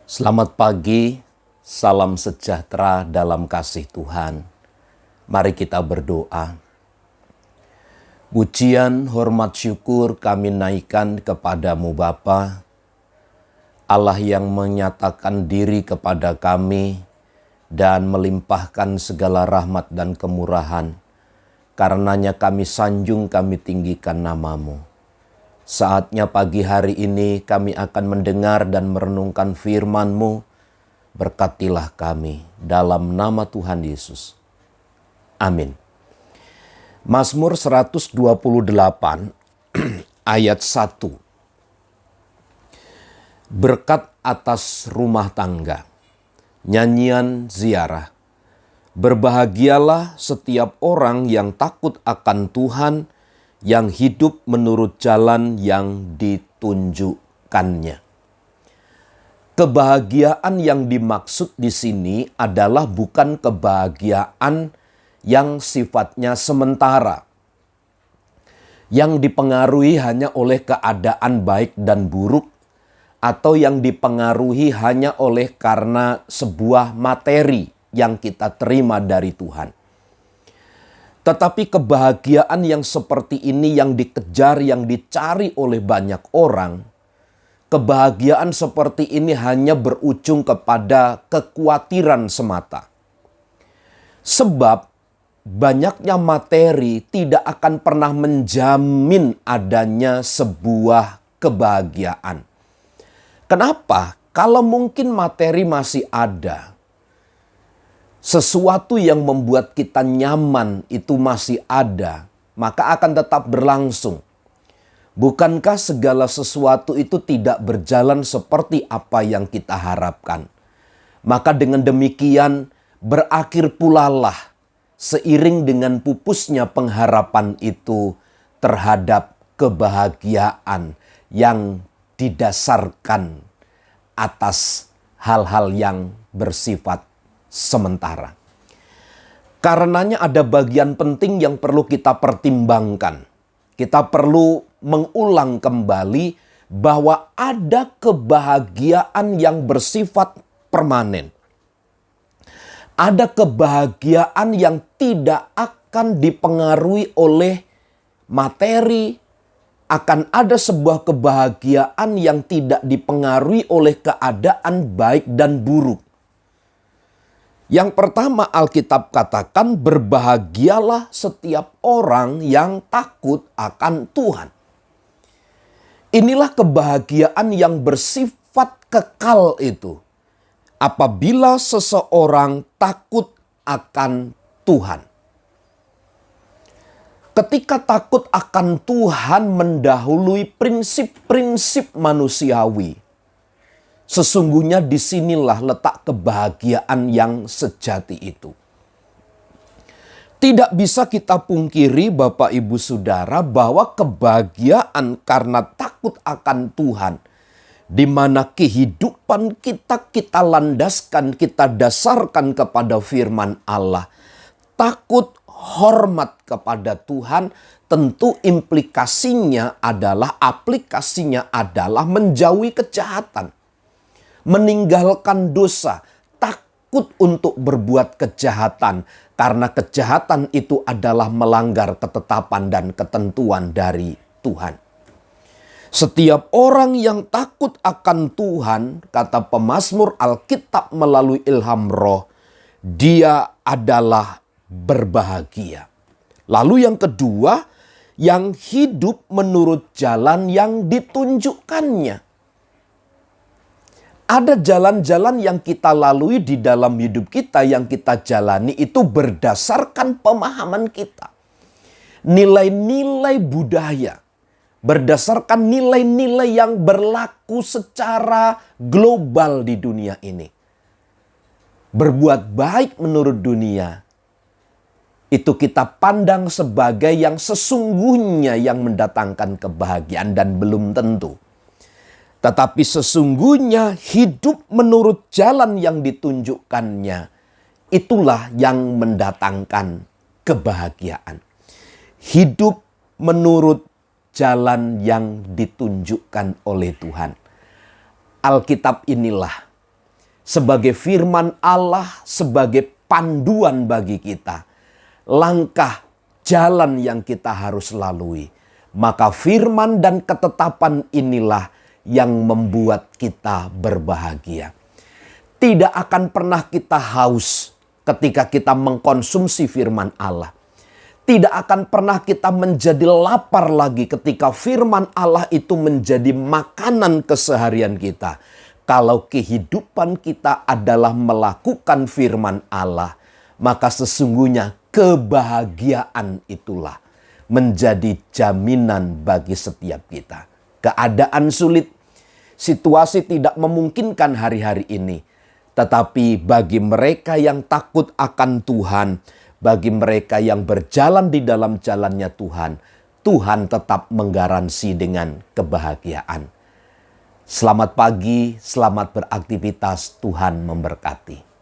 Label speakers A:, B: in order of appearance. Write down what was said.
A: Selamat pagi, salam sejahtera dalam kasih Tuhan. Mari kita berdoa. Pujian, hormat, syukur kami naikkan kepadamu Bapa, Allah yang menyatakan diri kepada kami dan melimpahkan segala rahmat dan kemurahan. Karenanya kami sanjung, kami tinggikan namamu. Saatnya pagi hari ini kami akan mendengar dan merenungkan firman-Mu. Berkatilah kami dalam nama Tuhan Yesus. Amin. Mazmur 128 ayat 1. Berkat atas rumah tangga. Nyanyian ziarah. Berbahagialah setiap orang yang takut akan Tuhan, yang hidup menurut jalan yang ditunjukkannya. Kebahagiaan yang dimaksud di sini adalah bukan kebahagiaan yang sifatnya sementara, yang dipengaruhi hanya oleh keadaan baik dan buruk, atau yang dipengaruhi hanya oleh karena sebuah materi yang kita terima dari Tuhan. Tetapi kebahagiaan yang seperti ini yang dikejar, yang dicari oleh banyak orang, kebahagiaan seperti ini hanya berujung kepada kekhawatiran semata. Sebab banyaknya materi tidak akan pernah menjamin adanya sebuah kebahagiaan. Kenapa? Kalau mungkin materi masih ada, sesuatu yang membuat kita nyaman itu masih ada, maka akan tetap berlangsung. Bukankah segala sesuatu itu tidak berjalan seperti apa yang kita harapkan? Maka dengan demikian berakhir pula lah seiring dengan pupusnya pengharapan itu terhadap kebahagiaan yang didasarkan atas hal-hal yang bersifat sementara. Karenanya ada bagian penting yang perlu kita pertimbangkan. Kita perlu mengulang kembali bahwa ada kebahagiaan yang bersifat permanen. Ada kebahagiaan yang tidak akan dipengaruhi oleh materi. Akan ada sebuah kebahagiaan yang tidak dipengaruhi oleh keadaan baik dan buruk. Yang pertama Alkitab katakan berbahagialah setiap orang yang takut akan Tuhan. Inilah kebahagiaan yang bersifat kekal itu. Apabila seseorang takut akan Tuhan. Ketika takut akan Tuhan mendahului prinsip-prinsip manusiawi. Sesungguhnya disinilah letak kebahagiaan yang sejati itu. Tidak bisa kita pungkiri Bapak Ibu Saudara bahwa kebahagiaan karena takut akan Tuhan, di mana kehidupan kita landaskan, kita dasarkan kepada firman Allah. Takut, hormat kepada Tuhan, tentu implikasinya adalah, aplikasinya adalah menjauhi kejahatan. Meninggalkan dosa, takut untuk berbuat kejahatan, karena kejahatan itu adalah melanggar ketetapan dan ketentuan dari Tuhan. Setiap orang yang takut akan Tuhan, kata pemazmur Alkitab melalui ilham Roh, dia adalah berbahagia. Lalu yang kedua, yang hidup menurut jalan yang ditunjukkannya. Ada jalan-jalan yang kita lalui di dalam hidup kita, yang kita jalani itu berdasarkan pemahaman kita. Nilai-nilai budaya, berdasarkan nilai-nilai yang berlaku secara global di dunia ini. Berbuat baik menurut dunia, itu kita pandang sebagai yang sesungguhnya yang mendatangkan kebahagiaan, dan belum tentu. Tetapi sesungguhnya hidup menurut jalan yang ditunjukkannya, itulah yang mendatangkan kebahagiaan. Hidup menurut jalan yang ditunjukkan oleh Tuhan. Alkitab inilah sebagai firman Allah, sebagai panduan bagi kita, langkah jalan yang kita harus lalui. Maka firman dan ketetapan inilah yang membuat kita berbahagia. Tidak akan pernah kita haus ketika kita mengkonsumsi firman Allah. Tidak akan pernah kita menjadi lapar lagi ketika firman Allah itu menjadi makanan keseharian kita. Kalau kehidupan kita adalah melakukan firman Allah, maka sesungguhnya kebahagiaan itulah menjadi jaminan bagi setiap kita. Keadaan sulit, situasi tidak memungkinkan hari-hari ini. Tetapi bagi mereka yang takut akan Tuhan, bagi mereka yang berjalan di dalam jalannya Tuhan, Tuhan tetap menggaransi dengan kebahagiaan. Selamat pagi, selamat beraktivitas, Tuhan memberkati.